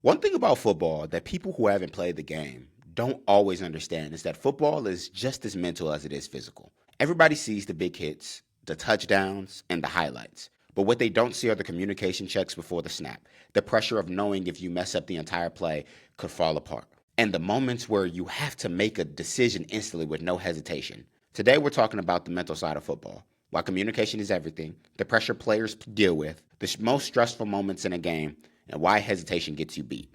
One thing about football that people who haven't played the game don't always understand is that football is just as mental as it is physical. Everybody sees the big hits, the touchdowns, and the highlights. But what they don't see are the communication checks before the snap, the pressure of knowing if you mess up the entire play could fall apart, and the moments where you have to make a decision instantly with no hesitation. Today, we're talking about the mental side of football. Why communication is everything, the pressure players deal with, the most stressful moments in a game, and why hesitation gets you beat,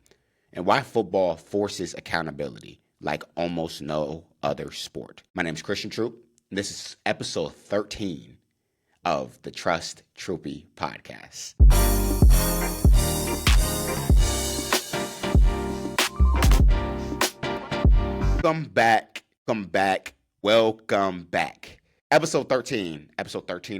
and why football forces accountability like almost no other sport. My name is Christian Troupe, and this is episode 13 of the Trust Troupey Podcast. Welcome back. Episode 13,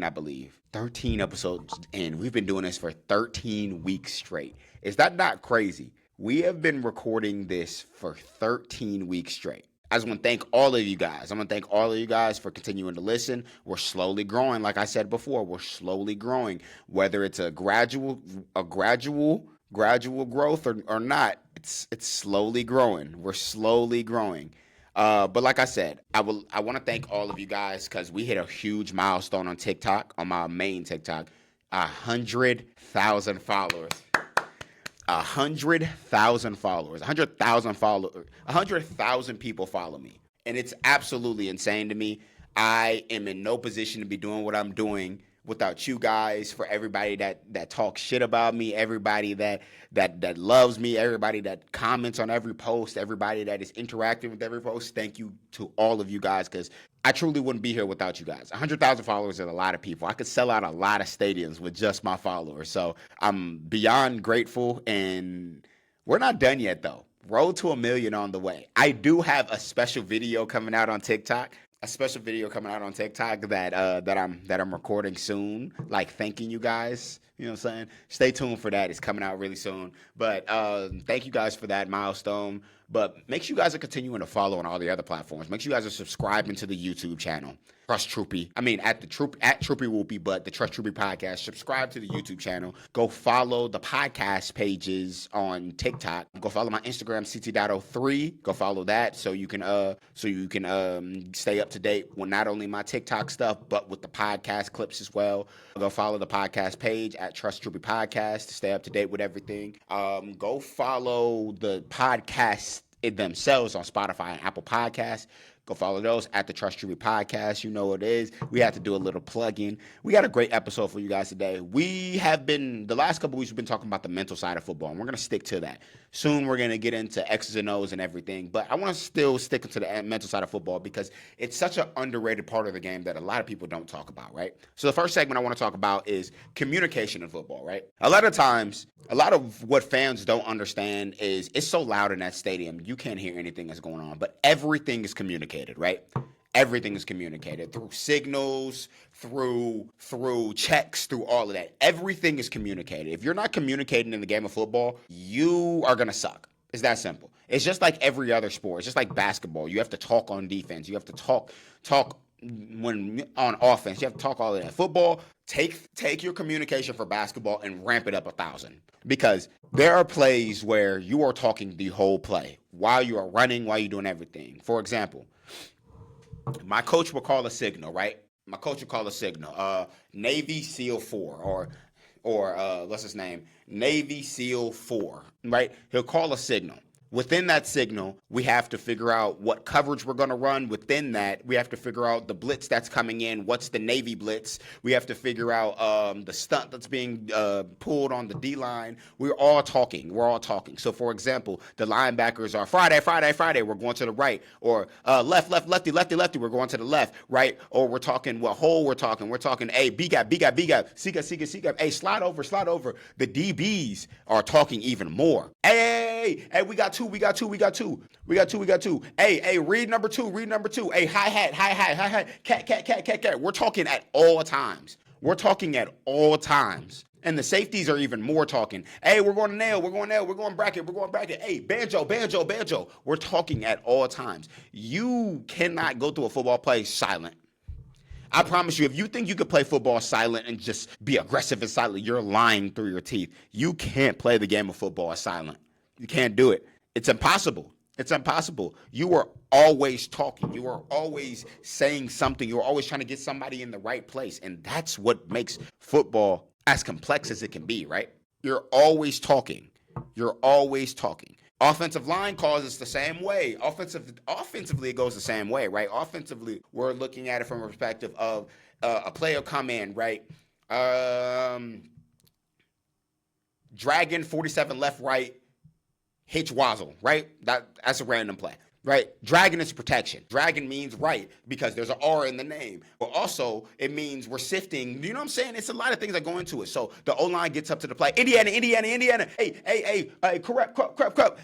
I believe. 13 episodes in. We've been doing this for 13 weeks straight. Is that not crazy? We have been recording this for 13 weeks straight. I just want to thank all of you guys. I'm going to thank all of you guys for continuing to listen. We're slowly growing. Like I said before, we're slowly growing. Whether it's a gradual growth or not, it's slowly growing. We're slowly growing. But like I said, I want to thank all of you guys because we hit a huge milestone on TikTok, on my main TikTok, 100,000 followers. 100,000 followers, 100,000 people follow me. And it's absolutely insane to me. I am in no position to be doing what I'm doing without you guys. For everybody that talks shit about me, everybody that loves me, everybody that comments on every post, everybody that is interacting with every post, thank you to all of you guys, because I truly wouldn't be here without you guys. 100,000 followers is a lot of people. I could sell out a lot of stadiums with just my followers. So I'm beyond grateful, and we're not done yet, though. Road to 1 million on the way. I do have a special video coming out on TikTok. That I'm recording soon, like thanking you guys. You know what I'm saying? Stay tuned for that. It's coming out really soon. But thank you guys for that milestone. But make sure you guys are continuing to follow on all the other platforms. Make sure you guys are subscribing to the YouTube channel. Trust Troupey. at Troupey Whoopie, but the Trust Troupey Podcast. Subscribe to the YouTube channel. Go follow the podcast pages on TikTok. Go follow my Instagram, ct.03. Go follow that so you can stay up to date with not only my TikTok stuff, but with the podcast clips as well. Go follow the podcast page at Trust Troupey Podcast to stay up to date with everything. Go follow the podcast themselves on Spotify and Apple Podcasts. Go follow those at the Trust Troupey Podcast. You know what it is. We have to do a little plug-in. We got a great episode for you guys today. The last couple weeks, we've been talking about the mental side of football, and we're going to stick to that. Soon, we're going to get into X's and O's and everything, but I want to still stick to the mental side of football because it's such an underrated part of the game that a lot of people don't talk about, right? So the first segment I want to talk about is communication in football, right? A lot of times, a lot of what fans don't understand is it's so loud in that stadium, you can't hear anything that's going on, but everything is communicated, right? Everything is communicated through signals, through checks, through all of that. Everything is communicated. If you're not communicating in the game of football, you are going to suck. It's that simple. It's just like every other sport. It's just like basketball. You have to talk on defense. You have to talk when on offense. You have to talk all of that. Football, take your communication for basketball and ramp it up 1,000. Because there are plays where you are talking the whole play while you are running, while you're doing everything. For example, my coach will call a signal, right? My coach will call a signal. Navy SEAL 4 or what's his name? Navy SEAL 4, right? He'll call a signal. Within that signal, we have to figure out what coverage we're going to run. Within that, we have to figure out the blitz that's coming in. What's the Navy blitz? We have to figure out the stunt that's being pulled on the D-line. We're all talking. So, for example, the linebackers are Friday, we're going to the right. Or lefty, we're going to the left, right? Or we're talking what hole we're talking. We're talking, hey, B-gap, C-gap. Hey, slide over. The DBs are talking even more. Hey, we got two. Hey, read number two. Hey, hi-hat. Cat. We're talking at all times. And the safeties are even more talking. Hey, we're going to nail. We're going bracket. Hey, banjo. We're talking at all times. You cannot go through a football play silent. I promise you, if you think you could play football silent and just be aggressive and silent, you're lying through your teeth. You can't play the game of football silent. You can't do it. It's impossible. It's impossible. You are always talking. You are always saying something. You're always trying to get somebody in the right place. And that's what makes football as complex as it can be, right? You're always talking. You're always talking. Offensive line calls us the same way. Offensively, it goes the same way, right? Offensively, we're looking at it from a perspective of a player come in, right? Dragon 47 left, right, hitch wazzle, right? That's a random play, right? Dragon is protection. Dragon means right because there's an R in the name. But also, it means we're sifting. You know what I'm saying? It's a lot of things that go into it. So the O-line gets up to the play. Indiana. Hey, correct.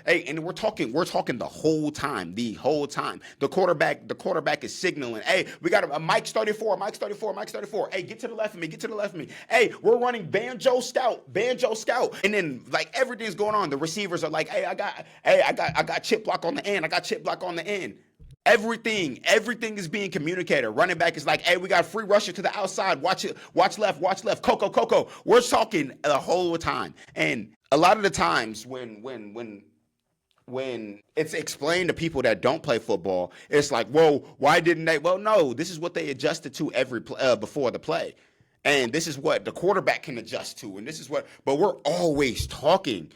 Hey, and we're talking the whole time. The quarterback is signaling. Hey, we got a Mike's 34. Hey, get to the left of me. Hey, we're running banjo scout. And then like everything's going on. The receivers are like, hey, I got chip block on the end. Everything is being communicated. Running back is like, hey, we got free rusher to the outside. Watch left. Coco. We're talking the whole time. And a lot of the times when it's explained to people that don't play football, it's like, whoa, why didn't they? Well, no, this is what they adjusted to before the play. And this is what the quarterback can adjust to. And this is but we're always talking.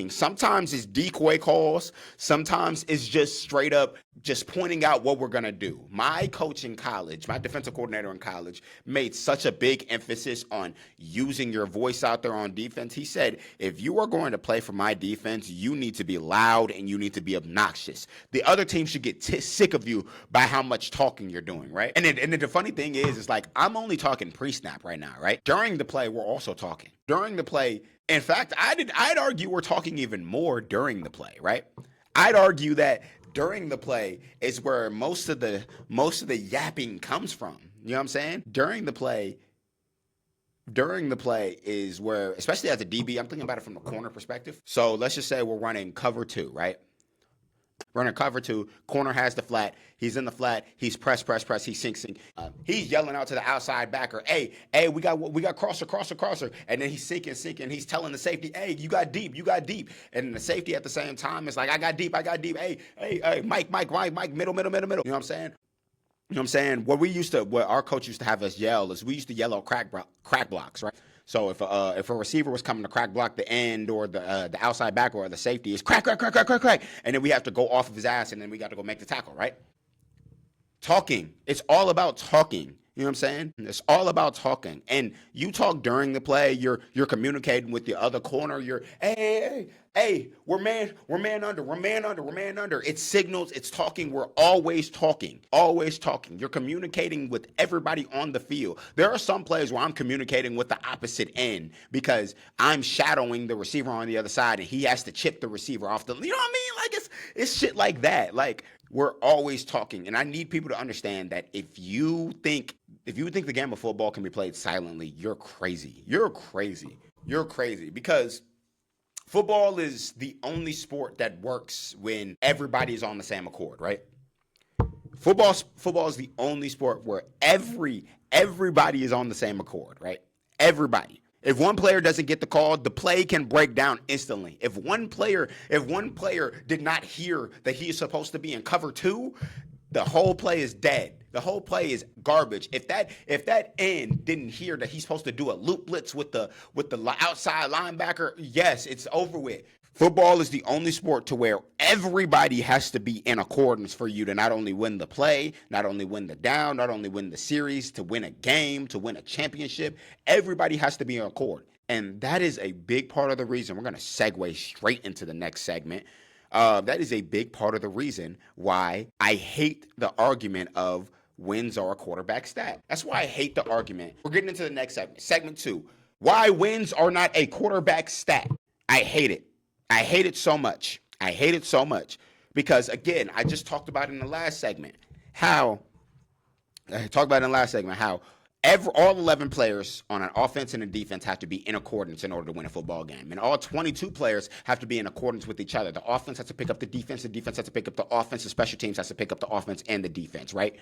Sometimes it's decoy calls. Sometimes it's just straight up just pointing out what we're going to do. My coach in college, my defensive coordinator in college, made such a big emphasis on using your voice out there on defense. He said, if you are going to play for my defense, you need to be loud and you need to be obnoxious. The other team should get sick of you by how much talking you're doing, right? And the funny thing is like, I'm only talking pre-snap right now, right? During the play, we're also talking. During the play, in fact, I'd argue we're talking even more during the play, right? I'd argue that during the play is where most of the yapping comes from. You know what I'm saying? During the play is where, especially as a DB, I'm thinking about it from the corner perspective. So let's just say we're running cover 2, right? Running cover 2, corner has the flat. He's in the flat. He's press. He's sinking. He's yelling out to the outside backer, hey, we got crosser. And then he's sinking. He's telling the safety, hey, you got deep. And the safety at the same time is like, I got deep. Hey, Mike, middle. You know what I'm saying? What our coach used to have us yell is we used to yell out crack blocks, right? So if a receiver was coming to crack block the end or the outside backer or the safety, is crack, and then we have to go off of his ass and then we got to go make the tackle, right? Talking. It's all about talking. You know what I'm saying? It's all about talking. And you talk during the play, you're communicating with the other corner. You're, hey, we're man under. It's signals, it's talking. We're always talking. You're communicating with everybody on the field. There are some plays where I'm communicating with the opposite end because I'm shadowing the receiver on the other side and he has to chip the receiver off you know what I mean? Like it's shit like that. Like we're always talking. And I need people to understand that if you think the game of football can be played silently, you're crazy. Because football is the only sport that works when everybody's on the same accord, right? Football is the only sport where everybody is on the same accord, right? Everybody. If one player doesn't get the call, the play can break down instantly. If one player did not hear that he is supposed to be in cover 2, the whole play is dead. The whole play is garbage. If that end didn't hear that he's supposed to do a loop blitz with the outside linebacker, yes, it's over with. Football is the only sport to where everybody has to be in accordance for you to not only win the play, not only win the down, not only win the series, to win a game, to win a championship. Everybody has to be in accord. And that is a big part of the reason. We're going to segue straight into the next segment. That is a big part of the reason why I hate the argument of wins are a quarterback stat. That's why I hate the argument. We're getting into the next segment. Segment 2. Why wins are not a quarterback stat. I hate it. I hate it so much. Because, again, I just talked about in the last segment how all 11 players on an offense and a defense have to be in accordance in order to win a football game. And all 22 players have to be in accordance with each other. The offense has to pick up the defense has to pick up the offense, the special teams has to pick up the offense and the defense, right?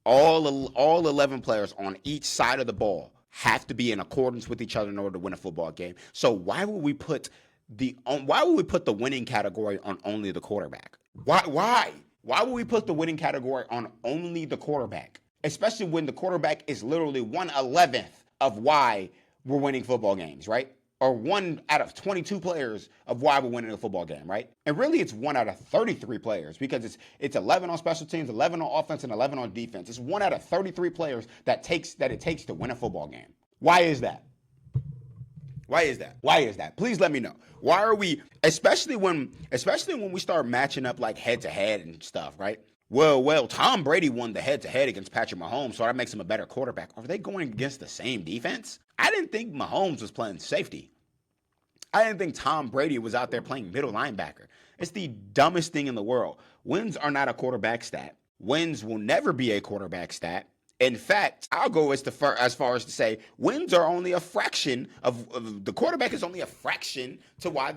All 11 players on each side of the ball have to be in accordance with each other in order to win a football game. So why would we put why would we put the winning category on only the quarterback? Why would we put the winning category on only the quarterback? Especially when the quarterback is literally 1/11th of why we're winning football games, right? Or 1 out of 22 players of why we're winning a football game, right? And really it's 1 out of 33 players because it's 11 on special teams, 11 on offense, and 11 on defense. It's 1 out of 33 players that it takes to win a football game. Why is that? Why is that? Please let me know. Why are we, especially when we start matching up like head to head and stuff, right? Well, Tom Brady won the head to head against Patrick Mahomes, so that makes him a better quarterback. Are they going against the same defense? I didn't think Mahomes was playing safety. I didn't think Tom Brady was out there playing middle linebacker. It's the dumbest thing in the world. Wins are not a quarterback stat. Wins will never be a quarterback stat. In fact, I'll go as far as to say wins are only a fraction of the quarterback is only a fraction to why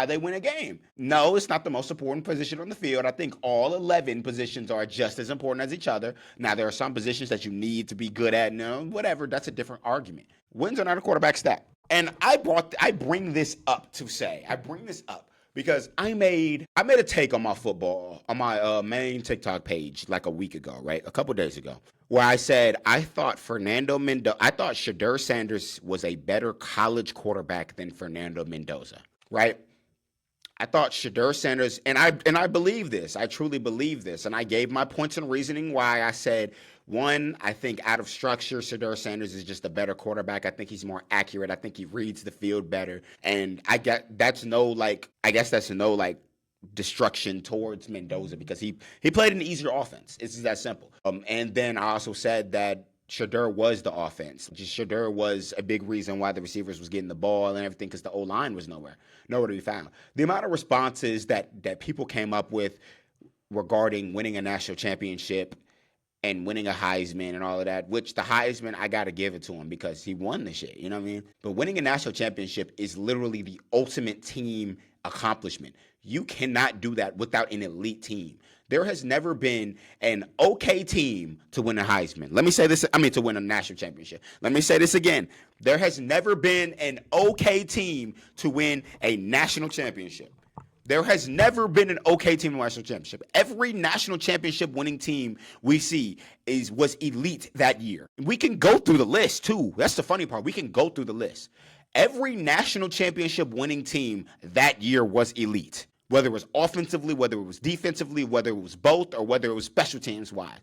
they win a game. No, it's not the most important position on the field. I think all 11 positions are just as important as each other. Now, there are some positions that you need to be good at. No, whatever. That's a different argument. Wins are not a quarterback stat. And I bring this up because I made a take on my main TikTok page like a week ago, right? A couple days ago, where I said I thought Shedeur Sanders was a better college quarterback than Fernando Mendoza, right? I thought Shedeur Sanders, and I believe this. I truly believe this. And I gave my points and reasoning why. I said, one, I think out of structure, Shedeur Sanders is just a better quarterback. I think he's more accurate. I think he reads the field better. And that's no destruction towards Mendoza because he played an easier offense. It's just that simple. And then I also said that Shedeur was the offense. Shedeur was a big reason why the receivers was getting the ball and everything because the O-line was nowhere to be found. The amount of responses that people came up with regarding winning a national championship and winning a Heisman and all of that, which the Heisman, I got to give it to him because he won the shit, you know what I mean? But winning a national championship is literally the ultimate team accomplishment. You cannot do that without an elite team. There has never been an okay team to win a Heisman. To win a national championship. Let me say this again. There has never been an okay team to win a national championship. There has never been an okay team in a national championship. Every national championship winning team we see was elite that year. We can go through the list too. That's the funny part. We can go through the list. Every national championship winning team that year was elite. Whether it was offensively, whether it was defensively, whether it was both, or whether it was special teams wise.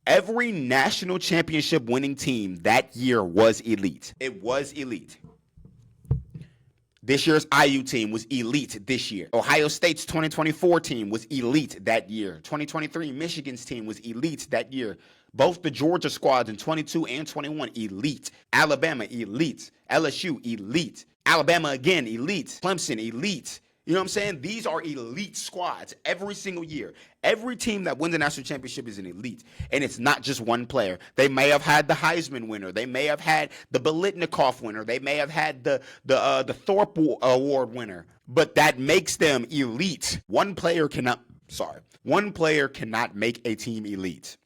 Every national championship winning team that year was elite. It was elite. This year's IU team was elite this year. Ohio State's 2024 team was elite that year. 2023 Michigan's team was elite that year. Both the Georgia squads in 22 and 21, elite. Alabama, elite. LSU, elite. Alabama again, elite. Clemson, elite. You know what I'm saying? These are elite squads every single year. Every team that wins the national championship is an elite. And it's not just one player. They may have had the Heisman winner. They may have had the Biletnikoff winner. They may have had the Thorpe Award winner. But that makes them elite. One player cannot make a team elite.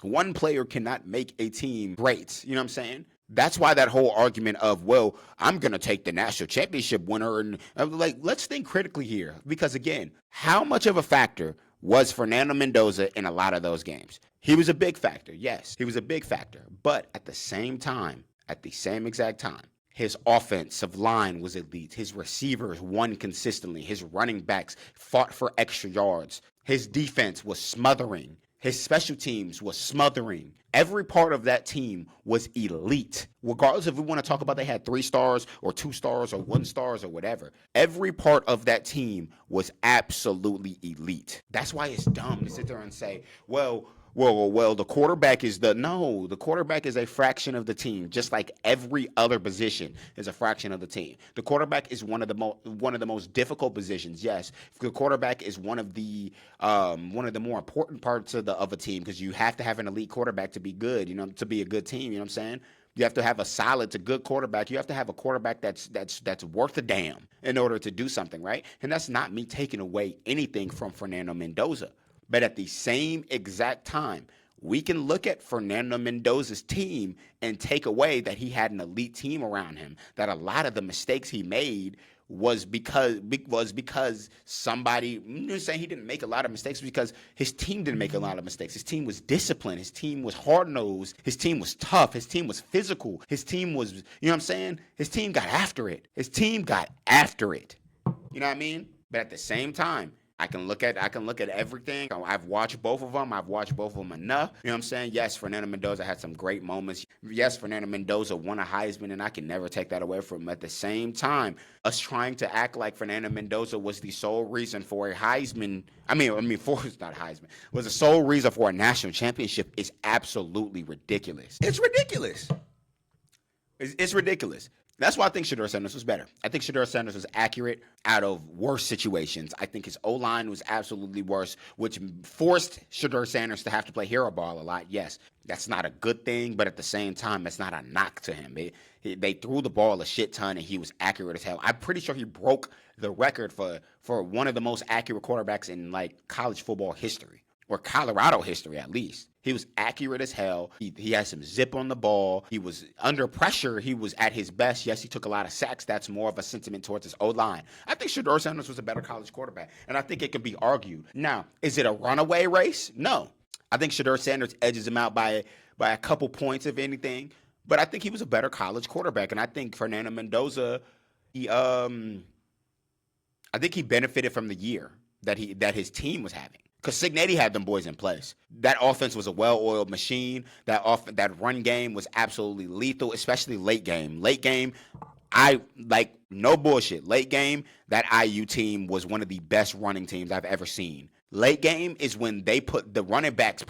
One player cannot make a team great. You know what I'm saying? That's why that whole argument of, well, I'm going to take the national championship winner. And let's think critically here. Because again, how much of a factor was Fernando Mendoza in a lot of those games? He was a big factor. Yes, he was a big factor. But at the same exact time, his offensive line was elite. His receivers won consistently. His running backs fought for extra yards. His defense was smothering. His special teams was smothering. Every part of that team was elite. Regardless if we want to talk about they had 3 stars or 2 stars or 1 stars or whatever. Every part of that team was absolutely elite. That's why it's dumb to sit there and say, well, the quarterback is the quarterback is a fraction of the team, just like every other position is a fraction of the team. The quarterback is one of the most difficult positions. Yes, the quarterback is one of the more important parts of a team because you have to have an elite quarterback to be good, to be a good team, you know what I'm saying? You have to have a solid to good quarterback. You have to have a quarterback that's worth a damn in order to do something, right? And that's not me taking away anything from Fernando Mendoza. But at the same exact time, we can look at Fernando Mendoza's team and take away that he had an elite team around him, that a lot of the mistakes he made was because somebody, I'm not saying he didn't make a lot of mistakes, because his team didn't make a lot of mistakes. His team was disciplined. His team was hard-nosed. His team was tough. His team was physical. His team was, you know what I'm saying? His team got after it. His team got after it. You know what I mean? But at the same time, I can look at everything. I've watched both of them. I've watched both of them enough. You know what I'm saying? Yes, Fernando Mendoza had some great moments. Yes, Fernando Mendoza won a Heisman, and I can never take that away from him. At the same time, us trying to act like Fernando Mendoza was the sole reason for a Heisman. It's not Heisman. Was the sole reason for a national championship is absolutely ridiculous. It's ridiculous. It's ridiculous. That's why I think Shedeur Sanders was better. I think Shedeur Sanders was accurate out of worse situations. I think his O-line was absolutely worse, which forced Shedeur Sanders to have to play hero ball a lot. Yes, that's not a good thing, but at the same time, it's not a knock to him. They threw the ball a shit ton, and he was accurate as hell. I'm pretty sure he broke the record for one of the most accurate quarterbacks in, like, college football history, or Colorado history at least. He was accurate as hell. He had some zip on the ball. He was under pressure. He was at his best. Yes, he took a lot of sacks. That's more of a sentiment towards his O-line. I think Shedeur Sanders was a better college quarterback, and I think it can be argued. Now, is it a runaway race? No. I think Shedeur Sanders edges him out by a couple points, if anything, but I think he was a better college quarterback, and I think Fernando Mendoza, I think he benefited from the year that his team was having. Because Cignetti had them boys in place. That offense was a well-oiled machine. That run game was absolutely lethal, especially late game. Late game, no bullshit. Late game, that IU team was one of the best running teams I've ever seen. Late game is when they put the running backs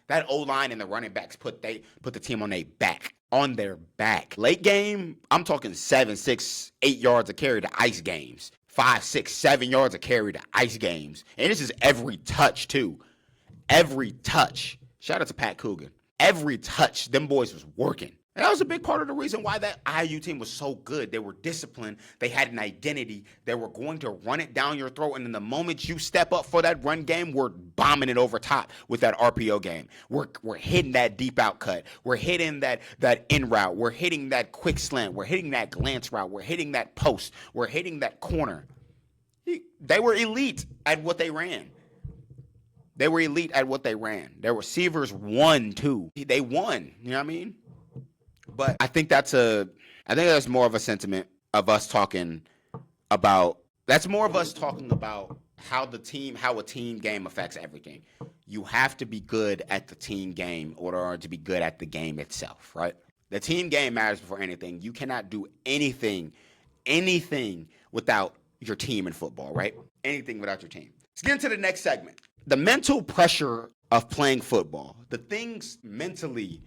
that O-line and the running backs put the team on their back. Late game, I'm talking 7, 6, 8 yards of carry to ice games. 5, 6, 7 yards of carry to ice games. And this is every touch, too. Every touch. Shout out to Pat Coogan. Every touch, them boys was working. And that was a big part of the reason why that IU team was so good. They were disciplined. They had an identity. They were going to run it down your throat. And then the moment you step up for that run game, we're bombing it over top with that RPO game. We're hitting that deep out cut. We're hitting that in route. We're hitting that quick slant. We're hitting that glance route. We're hitting that post. We're hitting that corner. They were elite at what they ran. Their receivers won, too. They won. You know what I mean? But I think that's more of a sentiment of us talking about. That's more of us talking about how a team game affects everything. You have to be good at the team game in order to be good at the game itself, right? The team game matters before anything. You cannot do anything without your team in football, right? Anything without your team. Let's get into the next segment. The mental pressure of playing football. The things mentally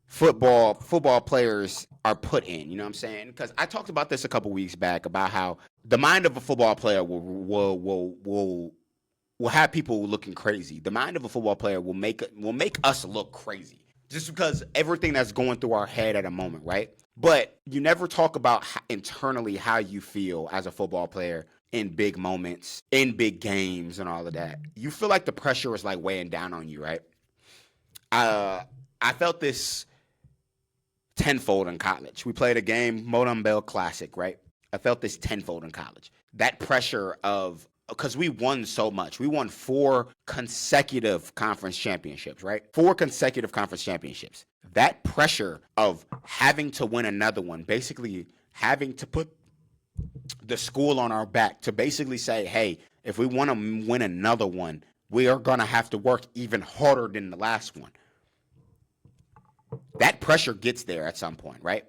football players are put in, you know what I'm saying? Because I talked about this a couple weeks back about how the mind of a football player will have people looking crazy. The mind of a football player will make us look crazy just because everything that's going through our head at a moment, right? But you never talk about internally how you feel as a football player in big moments, in big games, and all of that. You feel like the pressure is like weighing down on you, right? I felt this tenfold in college. We played a game, Modem Bell Classic, right? I felt this tenfold in college. That pressure because we won so much. We won 4 consecutive conference championships, right? 4 consecutive conference championships. That pressure of having to win another one, basically having to put the school on our back to basically say, hey, if we want to win another one, we are going to have to work even harder than the last one. That pressure gets there at some point, right?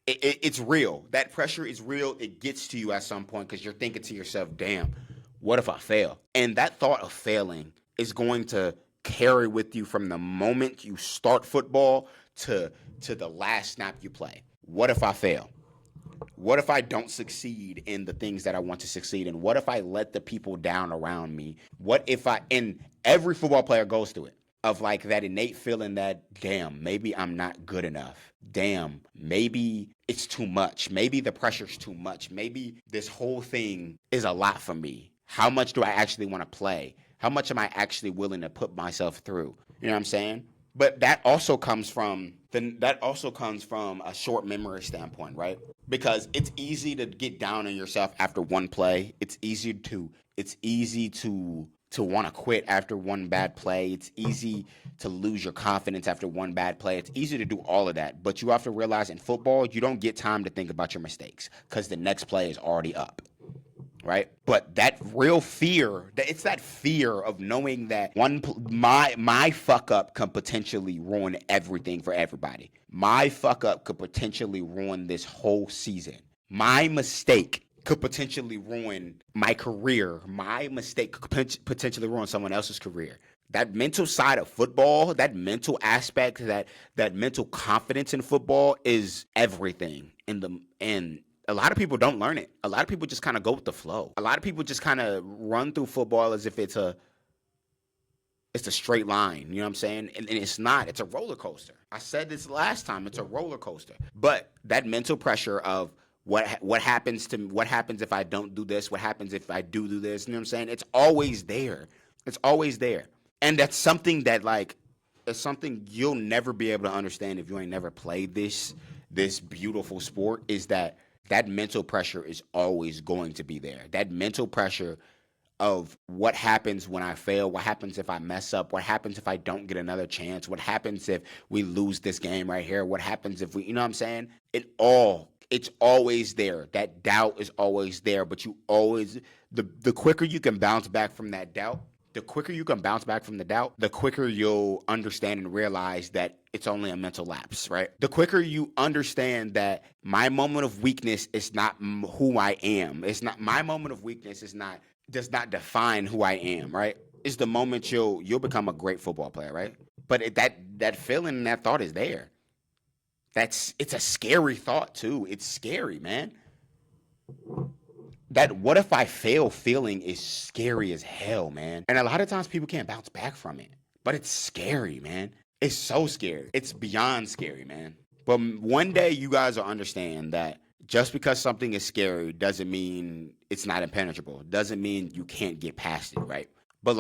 It's real. That pressure is real. It gets to you at some point because you're thinking to yourself, damn, what if I fail? And that thought of failing is going to carry with you from the moment you start football to the last snap you play. What if I fail? What if I don't succeed in the things that I want to succeed in? What if I let the people down around me? And every football player goes through it, of like that innate feeling that, damn, maybe I'm not good enough. Damn, maybe it's too much. Maybe the pressure's too much. Maybe this whole thing is a lot for me. How much do I actually want to play? How much am I actually willing to put myself through? You know what I'm saying? But that also comes from a short memory standpoint, right? Because it's easy to get down on yourself after one play. It's easy to want to quit after one bad play. It's easy to lose your confidence after one bad play. It's easy to do all of that. But you have to realize in football, you don't get time to think about your mistakes because the next play is already up. Right, but that real fear, it's that fear of knowing that my fuck up could potentially ruin everything for everybody. My fuck up could potentially ruin this whole season. My mistake could potentially ruin my career. My mistake could potentially ruin someone else's career. That mental side of football, that mental aspect, that mental confidence in football is everything in a lot of people don't learn it. A lot of people just kind of go with the flow. A lot of people just kind of run through football as if it's a straight line. You know what I'm saying? And it's not. It's a roller coaster. I said this last time. It's a roller coaster. But that mental pressure of what happens if I don't do this? What happens if I do this? You know what I'm saying? It's always there. It's always there. And that's something that it's something you'll never be able to understand if you ain't never played this beautiful sport, is that mental pressure is always going to be there. That mental pressure of what happens when I fail, what happens if I mess up, what happens if I don't get another chance, what happens if we lose this game right here, what happens if we, you know what I'm saying? It's always there. That doubt is always there, but the quicker you can bounce back from that doubt, the quicker you'll understand and realize that it's only a mental lapse, right? The quicker you understand that my moment of weakness is not who I am. It's not my moment of weakness does not define who I am, right? It's the moment you'll become a great football player, right? But that feeling and that thought is there. It's a scary thought too. It's scary, man. That what if I fail feeling is scary as hell, man. And a lot of times people can't bounce back from it. But it's scary, man. It's so scary. It's beyond scary, man. But one day you guys will understand that just because something is scary doesn't mean it's not impenetrable. Doesn't mean you can't get past it, right? But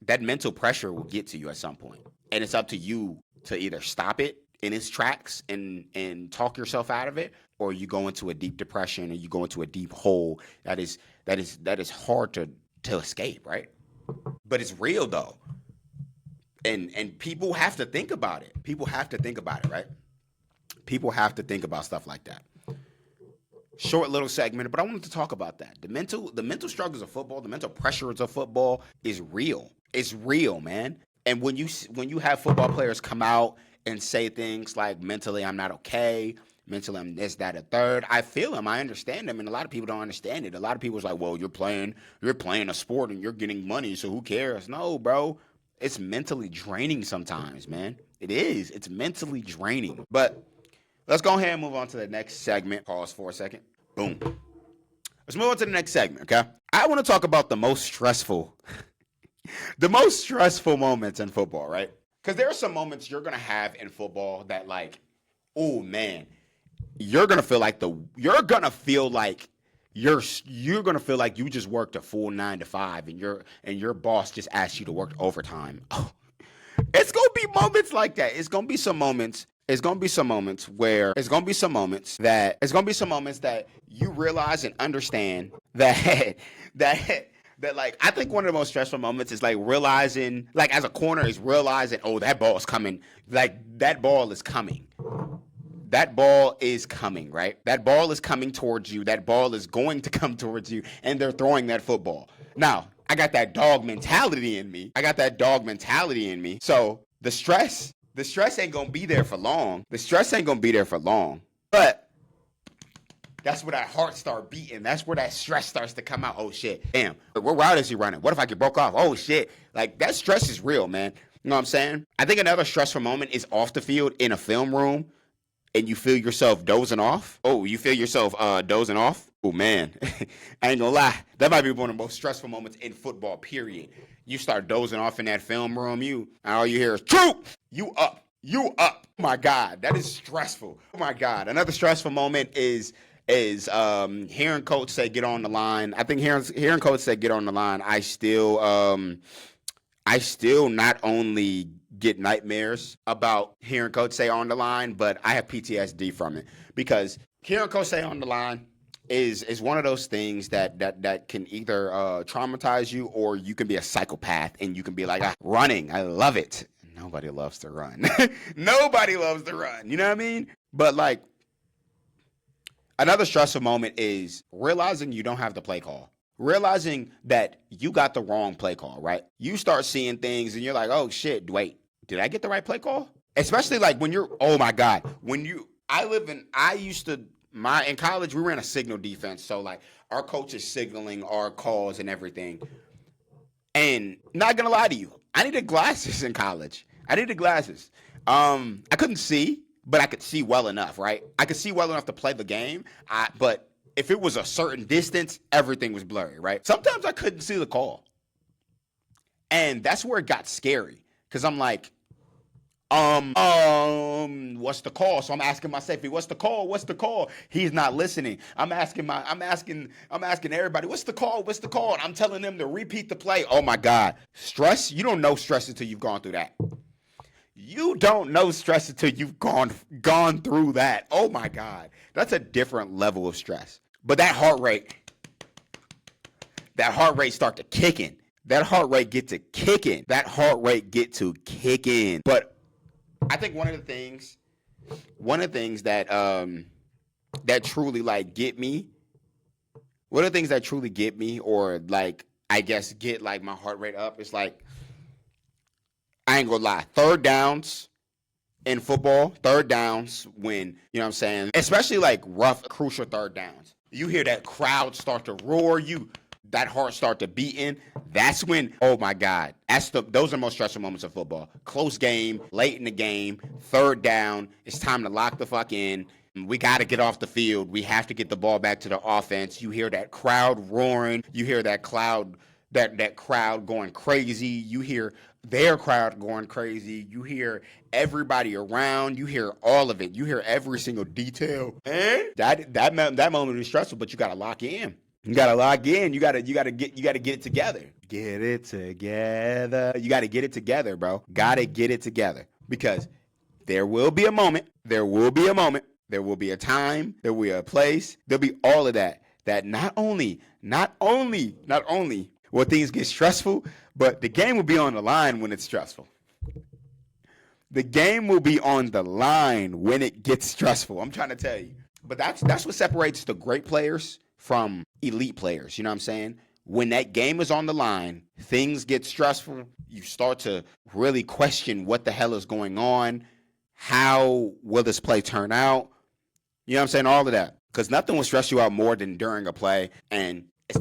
that mental pressure will get to you at some point. And it's up to you to either stop it in its tracks and talk yourself out of it, or you go into a deep depression, or you go into a deep hole that is hard to escape, right? But it's real though. And people have to think about it. People have to think about it, right? People have to think about stuff like that. Short little segment, but I wanted to talk about that. The mental struggles of football, the mental pressures of football is real. It's real, man. And when you have football players come out and say things like, mentally I'm not okay, mentally I'm this, that, a third, I feel them. I understand them, and a lot of people don't understand it. A lot of people's like, well, you're playing a sport and you're getting money, so who cares? No, bro. It's mentally draining sometimes, man. It is. It's mentally draining. But let's go ahead and move on to the next segment. Pause for a second. Boom. Let's move on to the next segment, okay? I want to talk about the most stressful moments in football, right? Because there are some moments you're going to have in football that oh man, you're going to feel like you just worked a full 9 to 5 and your boss just asked you to work overtime. Oh, it's going to be moments like that. It's going to be some moments that you realize and understand that I think one of the most stressful moments is realizing, as a corner, is realizing, oh, that ball is coming. That ball is coming. That ball is coming, right? That ball is coming towards you. That ball is going to come towards you, and they're throwing that football. Now, I got that dog mentality in me. So the stress ain't gonna be there for long. But that's where that heart start beating. That's where that stress starts to come out. Oh shit, damn, what route is he running? What if I get broke off? Oh shit, that stress is real, man. You know what I'm saying? I think another stressful moment is off the field in a film room, and you feel yourself dozing off. Oh, you feel yourself dozing off? Oh man, I ain't gonna lie. That might be one of the most stressful moments in football, period. You start dozing off in that film room, and all you hear is, Troupe! You up. Oh my God, that is stressful. Oh my God. Another stressful moment is hearing coach say get on the line. I think hearing coach say get on the line, I still not only get nightmares about hearing Coach say on the line, but I have PTSD from it because hearing Coach say on the line is one of those things that can either traumatize you, or you can be a psychopath and you can be like, running, I love it. Nobody loves to run. Nobody loves to run. You know what I mean? But like, another stressful moment is realizing you don't have the play call. Realizing that you got the wrong play call, right? You start seeing things and you're like, oh shit, wait, did I get the right play call? Especially like when you're, oh my God, in college, we ran a signal defense. So like our coach is signaling our calls and everything. And not gonna lie to you, I needed glasses in college. I couldn't see, but I could see well enough, right? I could see well enough to play the game, but if it was a certain distance, everything was blurry, right? Sometimes I couldn't see the call. And that's where it got scary. Because I'm like, what's the call? So I'm asking my safety, what's the call? What's the call? He's not listening. I'm asking everybody, what's the call? What's the call? And I'm telling them to repeat the play. Oh my God. Stress? You don't know stress until you've gone through that. You don't know stress until you've gone through that. Oh my God. That's a different level of stress. But that heart rate start to kick in. That heart rate get to kicking. But I think one of the things that truly like get me, or like I guess get like my heart rate up, is like, I ain't gonna lie, third downs in football, when, you know what I'm saying, especially like rough, crucial third downs, you hear that crowd start to roar, that heart start to beating. That's when, oh my God, those are the most stressful moments of football. Close game, late in the game, third down, it's time to lock the fuck in. We got to get off the field. We have to get the ball back to the offense. You hear that crowd roaring. You hear that crowd going crazy. You hear their crowd going crazy. You hear everybody around. You hear all of it. You hear every single detail. And that moment is stressful, but you got to lock in. You got to lock in. You got to get it together. Get it together. You got to get it together, bro. Got to get it together, because there will be a moment. There will be a time. There will be a place. There'll be all of that. That not only will things get stressful, but the game will be on the line when it's stressful. The game will be on the line when it gets stressful. I'm trying to tell you. But that's what separates the great players from elite players. You know what I'm saying? When that game is on the line, things get stressful. You start to really question what the hell is going on. How will this play turn out? You know what I'm saying? All of that. Because nothing will stress you out more than during a play. And it's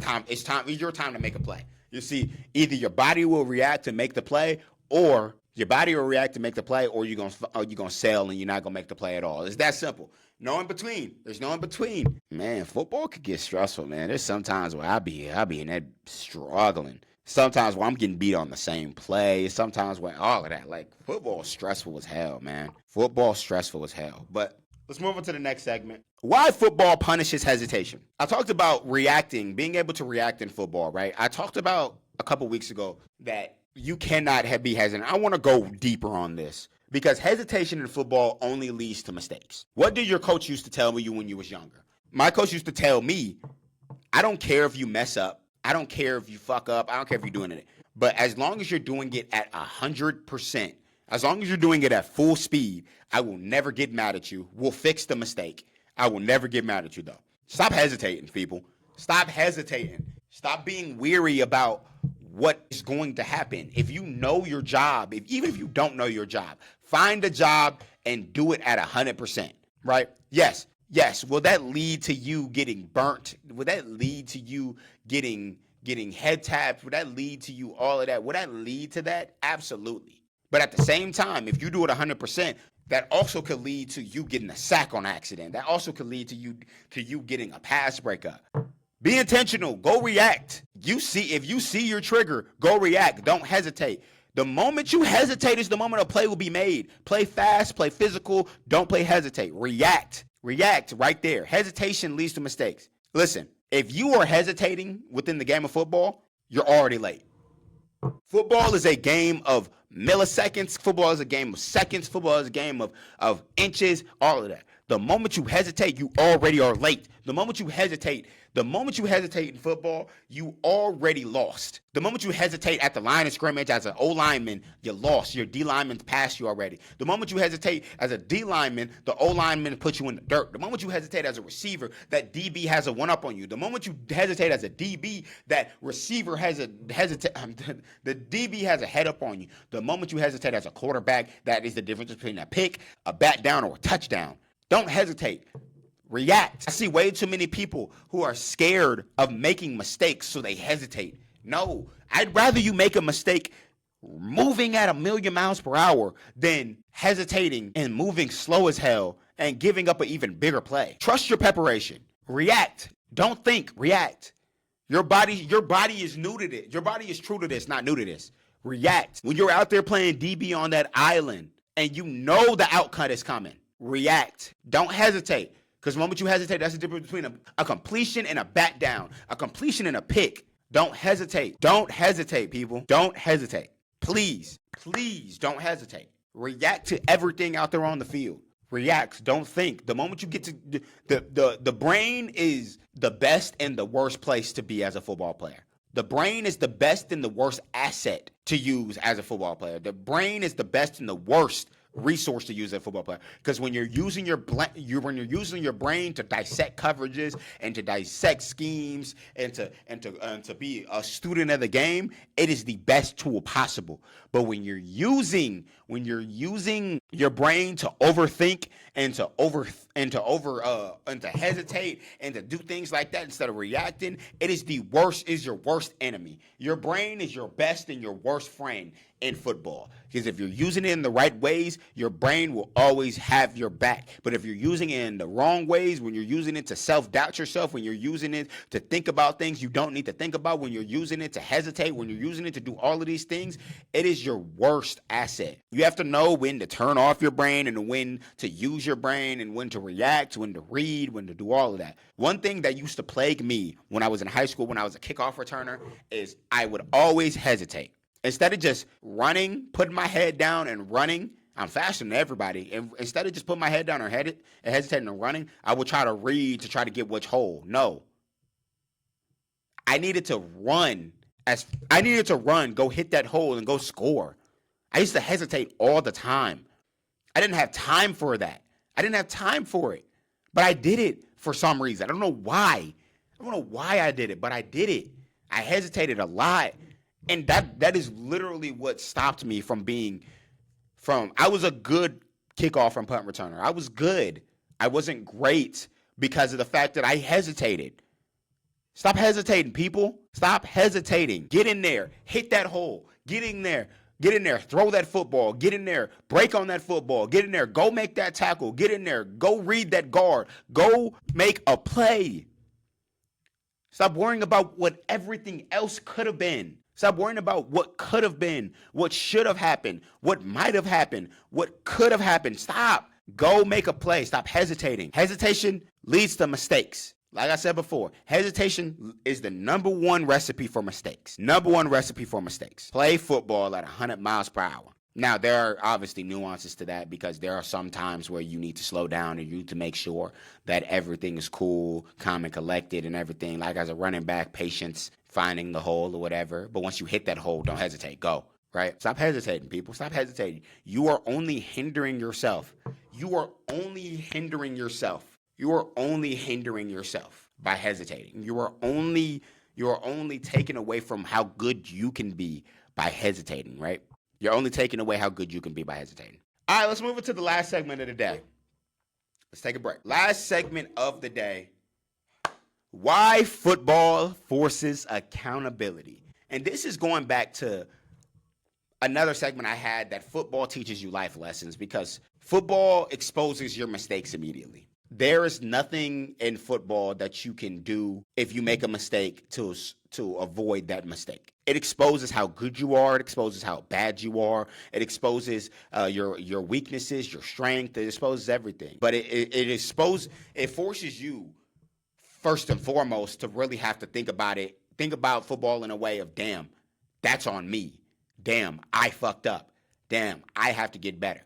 your time to make a play. You see, either your body will react to make the play, or you're gonna sail and you're not gonna make the play at all. It's that simple. No in between. There's no in between. Man, football could get stressful, man. There's sometimes where I be in that struggling. Sometimes where I'm getting beat on the same play. Sometimes where all of that. Like, football stressful as hell, man. Football stressful as hell. But let's move on to the next segment. Why football punishes hesitation. I talked about reacting, being able to react in football, right? I talked about a couple weeks ago that you cannot be hesitant. I want to go deeper on this, because hesitation in football only leads to mistakes. What did your coach used to tell you when you was younger? My coach used to tell me, I don't care if you mess up. I don't care if you fuck up. I don't care if you're doing it. But as long as you're doing it at 100%, as long as you're doing it at full speed, I will never get mad at you. We'll fix the mistake. I will never get mad at you, though. Stop hesitating, people. Stop hesitating. Stop being weary about what is going to happen. If you know your job, even if you don't know your job, find a job and do it at 100%, right? Yes. Will that lead to you getting burnt? Will that lead to you getting head tapped? Will that lead to you all of that? Will that lead to that? Absolutely. But at the same time, if you do it 100%, that also could lead to you getting a sack on accident. That also could lead to you getting a pass breakup. Be intentional. Go react. If you see your trigger, go react. Don't hesitate. The moment you hesitate is the moment a play will be made. Play fast, play physical. Don't hesitate. React. React right there. Hesitation leads to mistakes. Listen, if you are hesitating within the game of football, you're already late. Football is a game of milliseconds. Football is a game of seconds. Football is a game of inches, all of that. The moment you hesitate, you already are late. The moment you hesitate in football, you already lost. The moment you hesitate at the line of scrimmage as an O lineman, you lost. Your D lineman's passed you already. The moment you hesitate as a D lineman, the O lineman puts you in the dirt. The moment you hesitate as a receiver, that DB has a one up on you. The moment you hesitate as a DB, that receiver the DB has a head up on you. The moment you hesitate as a quarterback, that is the difference between a pick, a bat down, or a touchdown. Don't hesitate. React. I see way too many people who are scared of making mistakes, so they hesitate. No, I'd rather you make a mistake moving at 1,000,000 miles per hour than hesitating and moving slow as hell and giving up an even bigger play. Trust your preparation. React. Don't think. React. Your body is new to this. Your body is true to this, not new to this. React. When you're out there playing DB on that island and you know the outcut is coming, react. Don't hesitate. Because the moment you hesitate, that's the difference between a completion and a bat down. A completion and a pick. Don't hesitate. Don't hesitate, people. Don't hesitate. Please don't hesitate. React to everything out there on the field. React. Don't think. The moment you get to the brain is the best and the worst place to be as a football player. The brain is the best and the worst asset to use as a football player. The brain is the best and the worst resource to use as a football player, because when you're using your brain to dissect coverages and to dissect schemes and to be a student of the game, it is the best tool possible. But when you're using your brain to overthink and to hesitate and to do things like that instead of reacting, is your worst enemy. Your brain is your best and your worst friend in football, because if you're using it in the right ways, your brain will always have your back. But if you're using it in the wrong ways, when you're using it to self-doubt yourself, when you're using it to think about things you don't need to think about, when you're using it to hesitate, when you're using it to do all of these things, it is your worst asset. You have to know when to turn off your brain and when to use your brain and when to react, when to read, when to do all of that. One thing that used to plague me when I was in high school, when I was a kickoff returner, is I would always hesitate. Instead of just running, putting my head down and running, I'm faster than everybody. And instead of just putting my head down and hesitating and running, I would try to read to try to get which hole. No. I needed to run, go hit that hole and go score. I used to hesitate all the time. I didn't have time for that. I didn't have time for it. But I did it for some reason. I don't know why. I did it, but I did it. I hesitated a lot. And that is literally what stopped me I was a good kickoff and punt returner. I was good. I wasn't great because of the fact that I hesitated. Stop hesitating, people. Stop hesitating. Get in there. Hit that hole. Get in there. Throw that football. Get in there. Break on that football. Get in there. Go make that tackle. Get in there. Go read that guard. Go make a play. Stop worrying about what everything else could have been. Stop worrying about what could have been, what should have happened, what might have happened, what could have happened. Stop. Go make a play. Stop hesitating. Hesitation leads to mistakes. Like I said before, hesitation is the number one recipe for mistakes. Play football at 100 miles per hour. Now, there are obviously nuances to that, because there are some times where you need to slow down and you need to make sure that everything is cool, calm, and collected and everything. Like as a running back, patience, finding the hole or whatever. But once you hit that hole, don't hesitate. Go, right? Stop hesitating, people. Stop hesitating. You are only hindering yourself. You are only hindering yourself by hesitating. You are only taken away from how good you can be by hesitating, right? You're only taking away how good you can be by hesitating. All right, let's move into the last segment of the day. Let's take a break. Last segment of the day. Why football forces accountability. And this is going back to another segment I had, that football teaches you life lessons, because football exposes your mistakes immediately. There is nothing in football that you can do if you make a mistake to avoid that mistake. It exposes how good you are. It exposes how bad you are. It exposes your weaknesses, your strength. It exposes everything. But it forces you, first and foremost, to really have to think about football in a way of, damn, That's on me. Damn, I fucked up. Damn, I have to get better.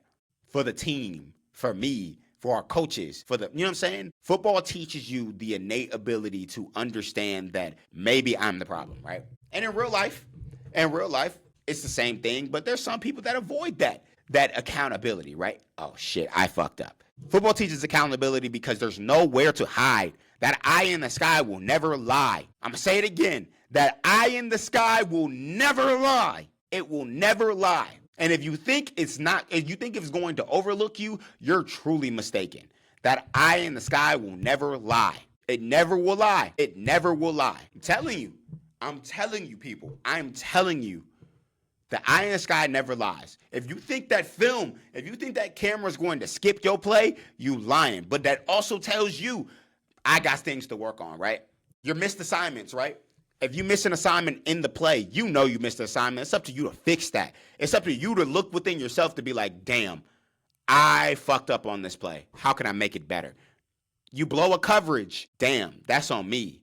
For the team, for me, for our coaches, you know what I'm saying? Football teaches you the innate ability to understand that maybe I'm the problem, right? And in real life, it's the same thing, but there's some people that avoid that accountability, right? Oh shit, I fucked up. Football teaches accountability because there's nowhere to hide. That eye in the sky will never lie. I'm gonna say it again. That eye in the sky will never lie. It will never lie. And if you think it's going to overlook you, you're truly mistaken. That eye in the sky will never lie. It never will lie. It never will lie. I'm telling you, people. I'm telling you. The eye in the sky never lies. If you think that camera's going to skip your play, you lying. But that also tells you, I got things to work on, right? Your missed assignments, right? If you miss an assignment in the play, you know you missed an assignment. It's up to you to fix that. It's up to you to look within yourself to be like, damn, I fucked up on this play. How can I make it better? You blow a coverage. Damn, that's on me.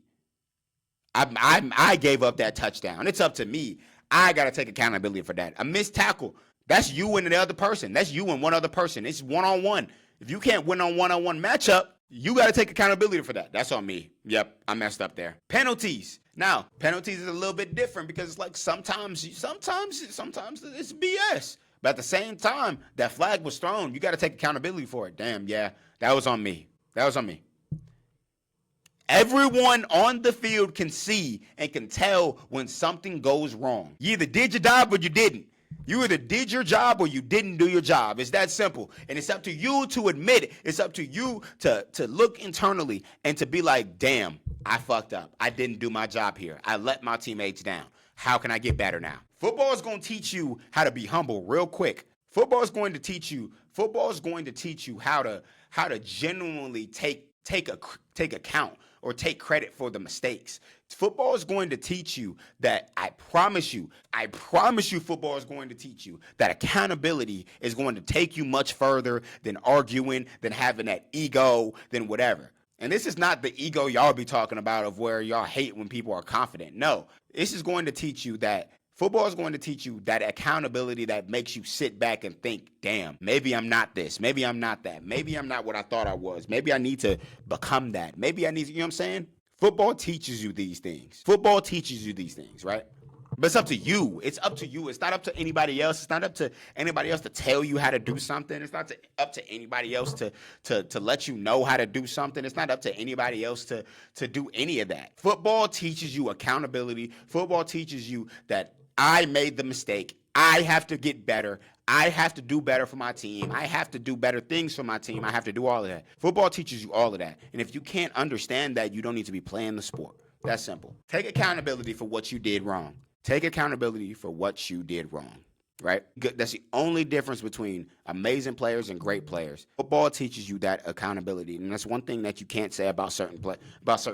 I gave up that touchdown. It's up to me. I got to take accountability for that. A missed tackle, that's you and the other person. That's you and one other person. It's one-on-one. If you can't win on one-on-one matchup, you got to take accountability for that. That's on me. Yep, I messed up there. Penalties. Now, penalties is a little bit different because it's like sometimes it's BS. But at the same time, that flag was thrown. You got to take accountability for it. Damn, yeah, that was on me. Everyone on the field can see and can tell when something goes wrong. You either did your job or you didn't. You either did your job or you didn't do your job. It's that simple. And it's up to you to admit it. It's up to you to look internally and to be like, damn, I fucked up. I didn't do my job here. I let my teammates down. How can I get better now? Football is going to teach you how to be humble real quick. Football is going to teach you how to genuinely take account or take credit for the mistakes. Football is going to teach you that, I promise you, football is going to teach you that accountability is going to take you much further than arguing, than having that ego, than whatever. And this is not the ego y'all be talking about of where y'all hate when people are confident. No, this is going to teach you that football is going to teach you that accountability that makes you sit back and think, damn, maybe I'm not this. Maybe I'm not that. Maybe I'm not what I thought I was. Maybe I need to become that. Maybe I need to, you know what I'm saying? Football teaches you these things. Right? But it's up to you. It's up to you. It's not up to anybody else. It's not up to anybody else to tell you how to do something. It's not up to anybody else to let you know how to do something. It's not up to anybody else to do any of that. Football teaches you accountability. Football teaches you that I made the mistake. I have to get better. I have to do better for my team. I have to do better things for my team. I have to do all of that. Football teaches you all of that. And if you can't understand that, you don't need to be playing the sport. That's simple. Take accountability for what you did wrong. Take accountability for what you did wrong, right? That's the only difference between amazing players and great players. Football teaches you that accountability, and that's one thing that you can't say about certain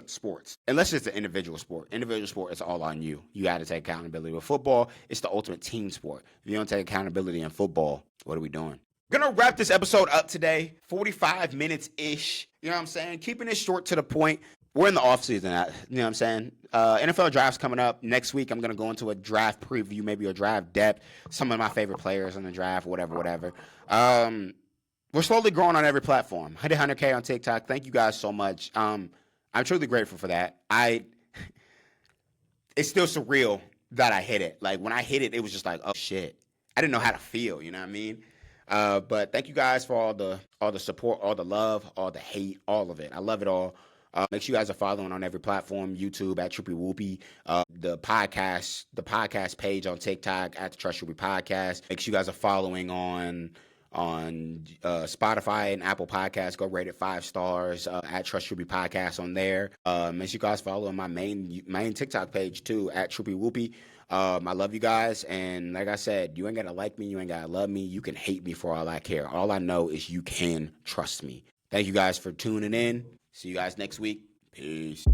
sports. Unless it's an individual sport. Individual sport, it's all on you. You got to take accountability. With football, it's the ultimate team sport. If you don't take accountability in football, what are we doing? We're going to wrap this episode up today, 45 minutes-ish. You know what I'm saying? Keeping it short to the point. We're in the offseason, you know what I'm saying? NFL draft's coming up. Next week, I'm going to go into a draft preview, maybe a draft depth, some of my favorite players in the draft, whatever. We're slowly growing on every platform. 100K on TikTok. Thank you guys so much. I'm truly grateful for that. It's still surreal that I hit it. Like, when I hit it, it was just like, oh, shit. I didn't know how to feel, you know what I mean? But thank you guys for all the support, all the love, all the hate, all of it. I love it all. Make sure you guys are following on every platform, YouTube at Troupey Whoopie, the podcast page on TikTok at the Trust Troupey Podcast. Make sure you guys are following on Spotify and Apple Podcasts. Go rate it 5 stars at Trust Troupey Podcast on there. Make sure you guys follow my main TikTok page too at Troupey Whoopie. I love you guys, and like I said, you ain't gotta like me, you ain't gotta love me, you can hate me for all I care. All I know is you can trust me. Thank you guys for tuning in. See you guys next week. Peace.